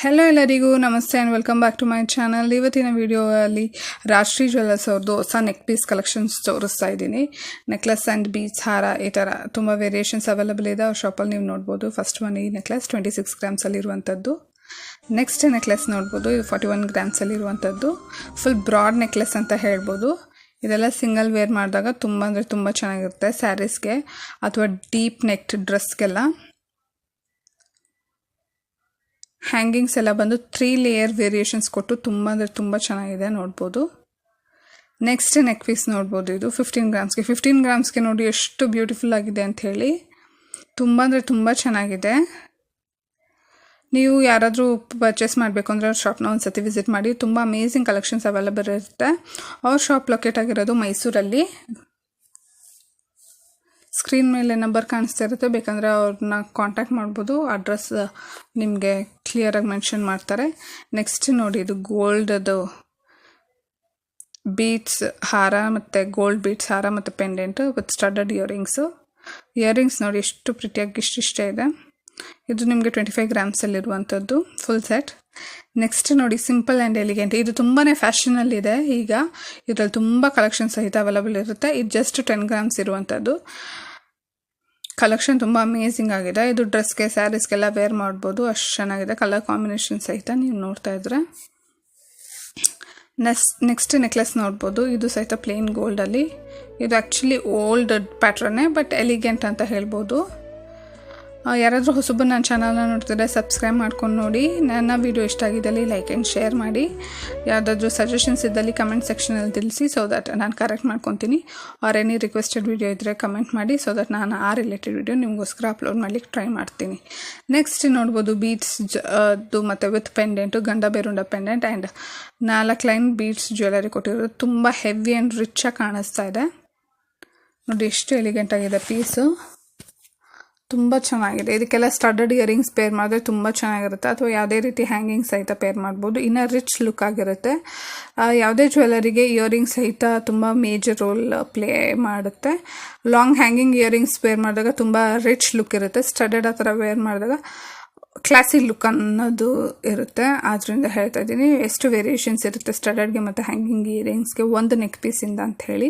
Hello ಎಲ್ಲರಿಗೂ ನಮಸ್ತೆ and welcome back to my channel. ಇವತ್ತಿನ ವಿಡಿಯೋದಲ್ಲಿ ರಾಷ್ಟ್ರೀಯ ಜ್ಯುವೆಲ್ಲರ್ಸ್ ಅವ್ರದ್ದು ಹೊಸ ನೆಕ್ ಪೀಸ್ ಕಲೆಕ್ಷನ್ಸ್ ತೋರಿಸ್ತಾ ಇದ್ದೀನಿ. ನೆಕ್ಲೆಸ್ ಆ್ಯಂಡ್ ಬೀಡ್ಸ್, ಹಾರ, ಈ ಥರ ತುಂಬ ವೇರಿಯೇಷನ್ಸ್ ಅವೈಲೇಬಲ್ ಇದೆ ಅವ್ರ ಶಾಪಲ್ಲಿ ನೀವು ನೋಡ್ಬೋದು. ಫಸ್ಟ್ ಒನ್ ಈ ನೆಕ್ಲೆಸ್ 26 ಗ್ರಾಮ್ಸಲ್ಲಿರುವಂಥದ್ದು. ನೆಕ್ಸ್ಟ್ ನೆಕ್ಲೆಸ್ ನೋಡ್ಬೋದು, ಇದು 41 ಗ್ರಾಮ್ಸಲ್ಲಿರುವಂಥದ್ದು. ಫುಲ್ ಬ್ರಾಡ್ ನೆಕ್ಲೆಸ್ ಅಂತ ಹೇಳ್ಬೋದು. ಇದೆಲ್ಲ ಸಿಂಗಲ್ ವೇರ್ ಮಾಡಿದಾಗ ತುಂಬ ಅಂದರೆ ತುಂಬ ಚೆನ್ನಾಗಿರುತ್ತೆ ಸ್ಯಾರೀಸ್ಗೆ ಅಥವಾ ಡೀಪ್ ನೆಕ್ಟ್ ಡ್ರೆಸ್ಗೆಲ್ಲ. ಹ್ಯಾಂಗಿಂಗ್ಸ್ ಎಲ್ಲ ಬಂದು 3 ಲೇಯರ್ ವೇರಿಯೇಷನ್ಸ್ ಕೊಟ್ಟು ತುಂಬ ಅಂದರೆ ತುಂಬ ಚೆನ್ನಾಗಿದೆ ನೋಡ್ಬೋದು. ನೆಕ್ಸ್ಟ್ ನೆಕ್ ಪೀಸ್ ನೋಡ್ಬೋದು, ಇದು 15 ಗ್ರಾಮ್ಸ್ಗೆ ನೋಡಿ ಎಷ್ಟು ಬ್ಯೂಟಿಫುಲ್ ಆಗಿದೆ ಅಂತ ಹೇಳಿ. ತುಂಬ ಅಂದರೆ ತುಂಬ ಚೆನ್ನಾಗಿದೆ. ನೀವು ಯಾರಾದರೂ ಪರ್ಚೇಸ್ ಮಾಡಬೇಕು ಅಂದರೆ ಅವ್ರ ಶಾಪ್ನ ಒಂದು ಸತಿ ವಿಸಿಟ್ ಮಾಡಿ. ತುಂಬ ಅಮೇಝಿಂಗ್ ಕಲೆಕ್ಷನ್ಸ್ ಅವೈಲೇಬಲ್ ಇರುತ್ತೆ. ಅವ್ರ ಶಾಪ್ ಲೊಕೇಟ್ ಆಗಿರೋದು ಮೈಸೂರಲ್ಲಿ. ಸ್ಕ್ರೀನ್ ಮೇಲೆ ನಂಬರ್ ಕಾಣಿಸ್ತಾ ಇರುತ್ತೆ, ಬೇಕಂದರೆ ಅವ್ರನ್ನ ಕಾಂಟ್ಯಾಕ್ಟ್ ಮಾಡ್ಬೋದು. ಅಡ್ರೆಸ್ ನಿಮಗೆ ಕ್ಲಿಯರಾಗಿ ಮೆನ್ಷನ್ ಮಾಡ್ತಾರೆ. ನೆಕ್ಸ್ಟ್ ನೋಡಿ, ಇದು ಗೋಲ್ಡದು ಬೀಡ್ಸ್ ಹಾರ ಮತ್ತು ಗೋಲ್ಡ್ ಬೀಡ್ಸ್ ಹಾರ ಮತ್ತು ಪೆಂಡೆಂಟು ವಿತ್ ಸ್ಟಡ್ಡಡ್ ಇಯರಿಂಗ್ಸ್ ನೋಡಿ ಎಷ್ಟು ಪ್ರಿಟಿಯಾಗಿ ಇಷ್ಟಿಷ್ಟೇ ಇದೆ. ಇದು ನಿಮಗೆ 25 ಗ್ರಾಮ್ಸಲ್ಲಿರುವಂಥದ್ದು ಫುಲ್ ಸೆಟ್. ನೆಕ್ಸ್ಟ್ ನೋಡಿ, ಸಿಂಪಲ್ ಆ್ಯಂಡ್ ಎಲಿಗೆಂಟ್. ಇದು ತುಂಬಾ ಫ್ಯಾಷನಲ್ಲಿದೆ ಈಗ. ಇದರಲ್ಲಿ ತುಂಬ ಕಲೆಕ್ಷನ್ ಸಹಿತ ಅವೈಲೇಬಲ್ ಇರುತ್ತೆ. ಇದು ಜಸ್ಟ್ 10 ಗ್ರಾಮ್ಸ್ ಇರುವಂಥದ್ದು. ಕಲೆಕ್ಷನ್ ತುಂಬ ಅಮೇಝಿಂಗ್ ಆಗಿದೆ. ಇದು ಡ್ರೆಸ್ಗೆ, ಸ್ಯಾರೀಸ್ಗೆಲ್ಲ ವೇರ್ ಮಾಡ್ಬೋದು, ಅಷ್ಟು ಚೆನ್ನಾಗಿದೆ. ಕಲರ್ ಕಾಂಬಿನೇಷನ್ ಸಹಿತ ನೀವು ನೋಡ್ತಾ ಇದ್ರೆ. ನೆಕ್ಸ್ಟ್ ನೆಕ್ಲೆಸ್ ನೋಡ್ಬೋದು, ಇದು ಸಹಿತ ಪ್ಲೇನ್ ಗೋಲ್ಡಲ್ಲಿ. ಇದು ಆ್ಯಕ್ಚುಲಿ ಓಲ್ಡ್ ಪ್ಯಾಟ್ರನ್ನೇ, ಬಟ್ ಎಲಿಗೆಂಟ್ ಅಂತ ಹೇಳ್ಬೋದು. ಯಾರಾದರೂ ಹೊಸಬರು ನನ್ನ ಚಾನಲ್ನ ನೋಡ್ತಿದ್ರೆ ಸಬ್ಸ್ಕ್ರೈಬ್ ಮಾಡ್ಕೊಂಡು ನೋಡಿ. ನನ್ನ ವಿಡಿಯೋ ಇಷ್ಟ ಆಗಿದ್ದಲ್ಲಿ ಲೈಕ್ ಆ್ಯಂಡ್ ಶೇರ್ ಮಾಡಿ. ಯಾವುದಾದ್ರೂ ಸಜೆಷನ್ಸ್ ಇದ್ದಲ್ಲಿ ಕಮೆಂಟ್ ಸೆಕ್ಷನಲ್ಲಿ ತಿಳಿಸಿ, ಸೊ ದಟ್ ನಾನು ಕರೆಕ್ಟ್ ಮಾಡ್ಕೊತೀನಿ. ಆರ್ ಎನಿ ರಿಕ್ವೆಸ್ಟೆಡ್ ವಿಡಿಯೋ ಇದ್ದರೆ ಕಮೆಂಟ್ ಮಾಡಿ, ಸೊ ದಟ್ ನಾನು ಆ ರಿಲೇಟೆಡ್ ವಿಡಿಯೋ ನಿಮಗೋಸ್ಕರ ಅಪ್ಲೋಡ್ ಮಾಡಲಿಕ್ಕೆ ಟ್ರೈ ಮಾಡ್ತೀನಿ. ನೆಕ್ಸ್ಟ್ ನೋಡ್ಬೋದು, ಬೀಡ್ಸ್ ಮತ್ತು with pendant, Ganda Berunda pendant and 4 line beads jewellery ಕೊಟ್ಟಿರೋದು. ತುಂಬ ಹೆವಿ ಆ್ಯಂಡ್ ರಿಚಾಗಿ ಕಾಣಿಸ್ತಾ ಇದೆ ನೋಡಿ, ಎಷ್ಟು ಎಲಿಗೆಂಟ್ ಆಗಿದೆ ಪೀಸು. ತುಂಬ ಚೆನ್ನಾಗಿದೆ. ಇದಕ್ಕೆಲ್ಲ ಸ್ಟಡ್ಡಡ್ ಇಯರಿಂಗ್ಸ್ ಪೇರ್ ಮಾಡಿದ್ರೆ ತುಂಬ ಚೆನ್ನಾಗಿರುತ್ತೆ, ಅಥವಾ ಯಾವುದೇ ರೀತಿ ಹ್ಯಾಂಗಿಂಗ್ ಸಹಿತ ಪೇರ್ ಮಾಡ್ಬೋದು. ಇನ್ನೂ ರಿಚ್ ಲುಕ್ ಆಗಿರುತ್ತೆ. ಯಾವುದೇ ಜ್ಯುವೆಲರಿಗೆ ಇಯರಿಂಗ್ಸ್ ಸಹಿತ ತುಂಬ ಮೇಜರ್ ರೋಲ್ ಪ್ಲೇ ಮಾಡುತ್ತೆ. ಲಾಂಗ್ ಹ್ಯಾಂಗಿಂಗ್ ಇಯರಿಂಗ್ಸ್ ಪೇರ್ ಮಾಡಿದಾಗ ತುಂಬ ರಿಚ್ ಲುಕ್ ಇರುತ್ತೆ. ಸ್ಟಡ್ಡಡ್ ಆ ಥರ ವೇರ್ ಮಾಡಿದಾಗ ಕ್ಲಾಸಿಕ್ ಲುಕ್ ಅನ್ನೋದು ಇರುತ್ತೆ. ಆದ್ದರಿಂದ ಹೇಳ್ತಾ ಇದ್ದೀನಿ ಎಷ್ಟು ವೇರಿಯೇಷನ್ಸ್ ಇರುತ್ತೆ ಸ್ಟಡಡ್ಗೆ ಮತ್ತು ಹ್ಯಾಂಗಿಂಗ್ ಇಯರಿಂಗ್ಸ್ಗೆ ಒಂದು ನೆಕ್ ಪೀಸಿಂದ ಅಂತ ಹೇಳಿ.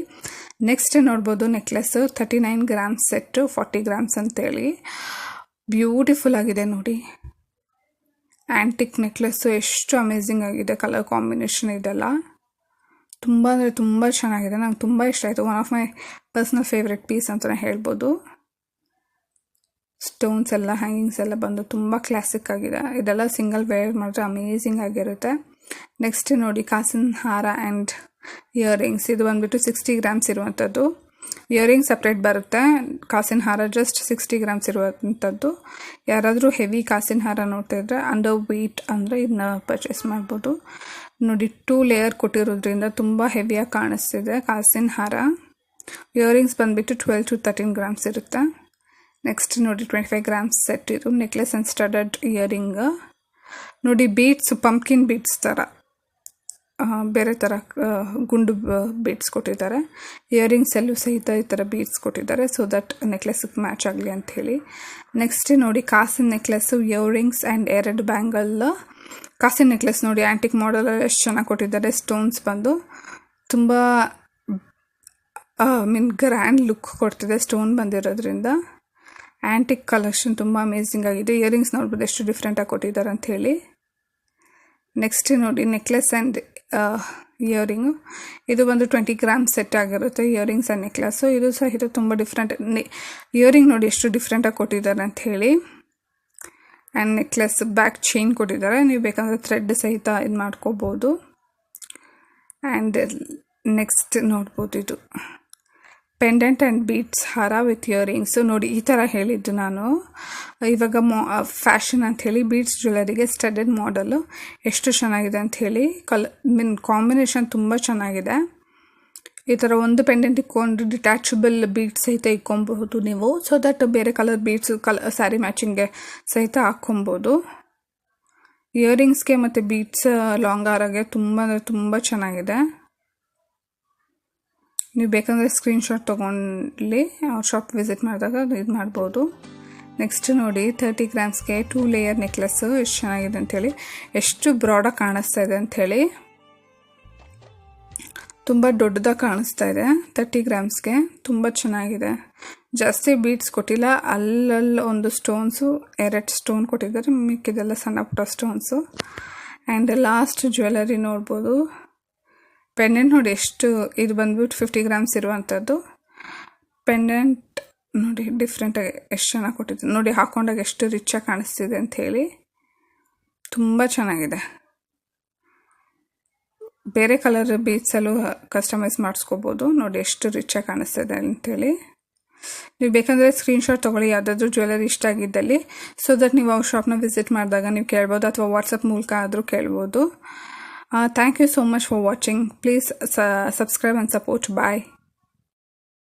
ನೆಕ್ಸ್ಟ್ ನೋಡ್ಬೋದು, ನೆಕ್ಲೆಸ್ಸು 39 ಗ್ರಾಮ್ಸ್ ಸೆಟ್ಟು 40 ಗ್ರಾಮ್ಸ್ ಅಂತೇಳಿ ಬ್ಯೂಟಿಫುಲ್ ಆಗಿದೆ ನೋಡಿ. ಆ್ಯಂಟಿಕ್ ನೆಕ್ಲೆಸ್ಸು ಎಷ್ಟು ಅಮೇಝಿಂಗ್ ಆಗಿದೆ. ಕಲರ್ ಕಾಂಬಿನೇಷನ್ ಇದೆಲ್ಲ ತುಂಬ ಅಂದರೆ ತುಂಬ ಚೆನ್ನಾಗಿದೆ. ನಂಗೆ ತುಂಬ ಇಷ್ಟ ಆಯಿತು. One of my personal favourite piece ಅಂತಲೇ ಹೇಳ್ಬೋದು. ಸ್ಟೋನ್ಸ್ ಎಲ್ಲ, ಹ್ಯಾಂಗಿಂಗ್ಸ್ ಎಲ್ಲ ಬಂದು ತುಂಬ ಕ್ಲಾಸಿಕ್ ಆಗಿದೆ. ಇದೆಲ್ಲ ಸಿಂಗಲ್ ವೇರ್ ಮಾಡಿದ್ರೆ ಅಮೇಝಿಂಗ್ ಆಗಿರುತ್ತೆ. ನೆಕ್ಸ್ಟ್ ನೋಡಿ, ಕಾಸಿನ ಹಾರ ಆ್ಯಂಡ್ ಇಯರಿಂಗ್ಸ್. ಇದು ಬಂದುಬಿಟ್ಟು 60 ಗ್ರಾಮ್ಸ್ ಇರುವಂಥದ್ದು. ಇಯರಿಂಗ್ ಸಪ್ರೇಟ್ ಬರುತ್ತೆ. ಕಾಸಿನ ಹಾರ ಜಸ್ಟ್ 60 ಗ್ರಾಮ್ಸ್ ಇರುವಂಥದ್ದು. ಯಾರಾದರೂ ಹೆವಿ ಕಾಸಿನ ಹಾರ ನೋಡ್ತಿದ್ರೆ ಅಂಡರ್ ವೆಯ್ಟ್ ಅಂದರೆ ಇದನ್ನ ಪರ್ಚೇಸ್ ಮಾಡ್ಬೋದು. ನೋಡಿ, 2 ಲೇಯರ್ ಕೊಟ್ಟಿರೋದ್ರಿಂದ ತುಂಬ ಹೆವಿಯಾಗಿ ಕಾಣಿಸ್ತಿದೆ ಕಾಸಿನ ಹಾರ. ಇಯರಿಂಗ್ಸ್ ಬಂದುಬಿಟ್ಟು 12 to 13 ಗ್ರಾಮ್ಸ್ ಇರುತ್ತೆ. ನೆಕ್ಸ್ಟ್ ನೋಡಿ, 25 ಗ್ರಾಮ್ಸ್ ಸೆಟ್. ಇದು ನೆಕ್ಲೆಸ್ ಆ್ಯಂಡ್ ಸ್ಟಡಡ್ ಇಯರಿಂಗ್ ನೋಡಿ. ಬೀಡ್ಸ್ ಪಂಪ್ಕಿನ್ ಬೀಡ್ಸ್ ಥರ ಬೇರೆ ಥರ ಗುಂಡು ಬೀಡ್ಸ್ ಕೊಟ್ಟಿದ್ದಾರೆ. ಇಯರಿಂಗ್ಸ್ ಎಲ್ಲೂ ಸಹಿತ ಈ ಥರ ಬೀಡ್ಸ್ ಕೊಟ್ಟಿದ್ದಾರೆ, ಸೊ ದಟ್ ನೆಕ್ಲೆಸ್ಗೆ ಮ್ಯಾಚ್ ಆಗಲಿ ಅಂಥೇಳಿ. ನೆಕ್ಸ್ಟ್ ನೋಡಿ, ಕಾಸಿನ ನೆಕ್ಲೆಸ್ಸು, ಇಯರಿಂಗ್ಸ್ ಆ್ಯಂಡ್ 2 ಬ್ಯಾಂಗಲ್. ಕಾಸಿನ ನೆಕ್ಲೆಸ್ ನೋಡಿ, ಆ್ಯಂಟಿಕ್ ಮಾಡೆಲ್ ಎಷ್ಟು ಚೆನ್ನಾಗಿ ಕೊಟ್ಟಿದ್ದಾರೆ. ಸ್ಟೋನ್ಸ್ ಬಂದು ತುಂಬ ಗ್ರ್ಯಾಂಡ್ ಲುಕ್ ಕೊಡ್ತಿದೆ ಸ್ಟೋನ್ ಬಂದಿರೋದ್ರಿಂದ. ಆ್ಯಂಟಿಕ್ ಕಲೆಕ್ಷನ್ ತುಂಬ ಅಮೇಝಿಂಗ್ ಆಗಿದೆ. ಇಯರಿಂಗ್ಸ್ ನೋಡ್ಬೋದು ಎಷ್ಟು ಡಿಫ್ರೆಂಟಾಗಿ ಕೊಟ್ಟಿದ್ದಾರೆ ಅಂಥೇಳಿ. ನೆಕ್ಸ್ಟ್ ನೋಡಿ, ನೆಕ್ಲೆಸ್ ಆ್ಯಂಡ್ ಇಯರಿಂಗು. ಇದು ಬಂದು 20 ಗ್ರಾಮ್ಸ್ ಸೆಟ್ ಆಗಿರುತ್ತೆ, ಇಯರಿಂಗ್ಸ್ ಆ್ಯಂಡ್ ನೆಕ್ಲೆಸ್ಸು. ಇದು ಸಹಿತ ತುಂಬ ಡಿಫ್ರೆಂಟ್. ಇಯರಿಂಗ್ ನೋಡಿ ಎಷ್ಟು ಡಿಫ್ರೆಂಟಾಗಿ ಕೊಟ್ಟಿದ್ದಾರೆ ಅಂಥೇಳಿ. ಆ್ಯಂಡ್ ನೆಕ್ಲೆಸ್ ಬ್ಯಾಕ್ ಚೈನ್ ಕೊಟ್ಟಿದ್ದಾರೆ. ನೀವು ಬೇಕಂದರೆ ಥ್ರೆಡ್ ಸಹಿತ ಇದು ಮಾಡ್ಕೋಬೋದು. ಆ್ಯಂಡ್ ನೆಕ್ಸ್ಟ್ ನೋಡ್ಬೋದು, ಇದು ಪೆಂಡೆಂಟ್ ಆ್ಯಂಡ್ ಬೀಡ್ಸ್ ಹಾರ ವಿತ್ ಇಯರಿಂಗ್ಸು ನೋಡಿ. ಈ ಥರ ಹೇಳಿದ್ದು ನಾನು ಇವಾಗ ಫ್ಯಾಷನ್ ಅಂಥೇಳಿ ಬೀಡ್ಸ್ ಜ್ಯುವೆಲರಿಗೆ ಸ್ಟಡೆಡ್ ಮಾಡೆಲು ಎಷ್ಟು ಚೆನ್ನಾಗಿದೆ ಅಂಥೇಳಿ. ಕಾಂಬಿನೇಷನ್ ತುಂಬ ಚೆನ್ನಾಗಿದೆ. ಈ ಥರ ಒಂದು ಪೆಂಡೆಂಟ್ ಇಕ್ಕೊಂಡು ಡಿಟ್ಯಾಚಬಲ್ ಬೀಡ್ಸ್ ಸಹಿತ ಇಕ್ಕೊಬಹುದು ನೀವು, ಸೊ ದಟ್ ಬೇರೆ ಕಲರ್ ಬೀಡ್ಸ್ ಸ್ಯಾರಿ ಮ್ಯಾಚಿಂಗ್ಗೆ ಸಹಿತ ಹಾಕ್ಕೊಬೋದು. ಇಯರಿಂಗ್ಸ್ಗೆ ಮತ್ತು ಬೀಡ್ಸ್ ಲಾಂಗ್ ಹಾರಗೆ ತುಂಬ ಅಂದರೆ ತುಂಬ ಚೆನ್ನಾಗಿದೆ. ನೀವು ಬೇಕಂದರೆ ಸ್ಕ್ರೀನ್ಶಾಟ್ ತೊಗೊಂಡು ಅವ್ರ ಶಾಪ್ ವಿಸಿಟ್ ಮಾಡಿದಾಗ ಇದು ಮಾಡ್ಬೋದು. ನೆಕ್ಸ್ಟ್ ನೋಡಿ 30 ಗ್ರಾಮ್ಸ್ಗೆ 2 ಲೇಯರ್ ನೆಕ್ಲೆಸ್ಸು ಎಷ್ಟು ಚೆನ್ನಾಗಿದೆ ಅಂಥೇಳಿ, ಎಷ್ಟು ಬ್ರಾಡಾಗಿ ಕಾಣಿಸ್ತಾ ಇದೆ ಅಂಥೇಳಿ, ತುಂಬ ದೊಡ್ಡದಾಗಿ ಕಾಣಿಸ್ತಾ ಇದೆ. 30 ಗ್ರಾಮ್ಸ್ಗೆ ತುಂಬ ಚೆನ್ನಾಗಿದೆ. ಜಾಸ್ತಿ ಬೀಡ್ಸ್ ಕೊಟ್ಟಿಲ್ಲ, ಅಲ್ಲಲ್ಲಿ ಒಂದು ಸ್ಟೋನ್ಸು 2 ಸ್ಟೋನ್ ಕೊಟ್ಟಿದ್ದಾರೆ, ಮಿಕ್ಕಿದೆಲ್ಲ ಸಣ್ಣ ಪುಟ್ಟ ಸ್ಟೋನ್ಸು. ಆ್ಯಂಡ್ ಲಾಸ್ಟ್ ಜ್ಯುವೆಲರಿ ನೋಡ್ಬೋದು, ಪೆಂಡೆಂಟ್ ನೋಡಿ ಎಷ್ಟು, ಇದು ಬಂದ್ಬಿಟ್ಟು 50 ಗ್ರಾಮ್ಸ್ ಇರುವಂಥದ್ದು. ಪೆಂಡೆಂಟ್ ನೋಡಿ ಡಿಫ್ರೆಂಟಾಗಿ ಎಷ್ಟು ಚೆನ್ನಾಗಿ ಕೊಟ್ಟಿದ್ದು ನೋಡಿ, ಹಾಕೊಂಡಾಗ ಎಷ್ಟು ರಿಚಾಗಿ ಕಾಣಿಸ್ತಿದೆ ಅಂಥೇಳಿ, ತುಂಬ ಚೆನ್ನಾಗಿದೆ. ಬೇರೆ ಕಲರ್ ಬೀಡ್ಸಲ್ಲೂ ಕಸ್ಟಮೈಸ್ ಮಾಡಿಸ್ಕೋಬೋದು. ನೋಡಿ ಎಷ್ಟು ರಿಚಾಗಿ ಕಾಣಿಸ್ತಿದೆ ಅಂಥೇಳಿ. ನೀವು ಬೇಕಂದರೆ ಸ್ಕ್ರೀನ್ಶಾಟ್ ತೊಗೊಳ್ಳಿ ಯಾವುದಾದ್ರೂ ಜ್ಯುವೆಲರಿ ಇಷ್ಟ ಆಗಿದ್ದಲ್ಲಿ, ಸೊ ದಟ್ ನೀವು ಅವ್ರ ಶಾಪ್ನ ವಿಸಿಟ್ ಮಾಡಿದಾಗ ನೀವು ಕೇಳ್ಬೋದು, ಅಥವಾ ವಾಟ್ಸಪ್ ಮೂಲಕ ಆದರೂ ಕೇಳ್ಬೋದು. Thank you so much for watching. Please subscribe and support. Bye.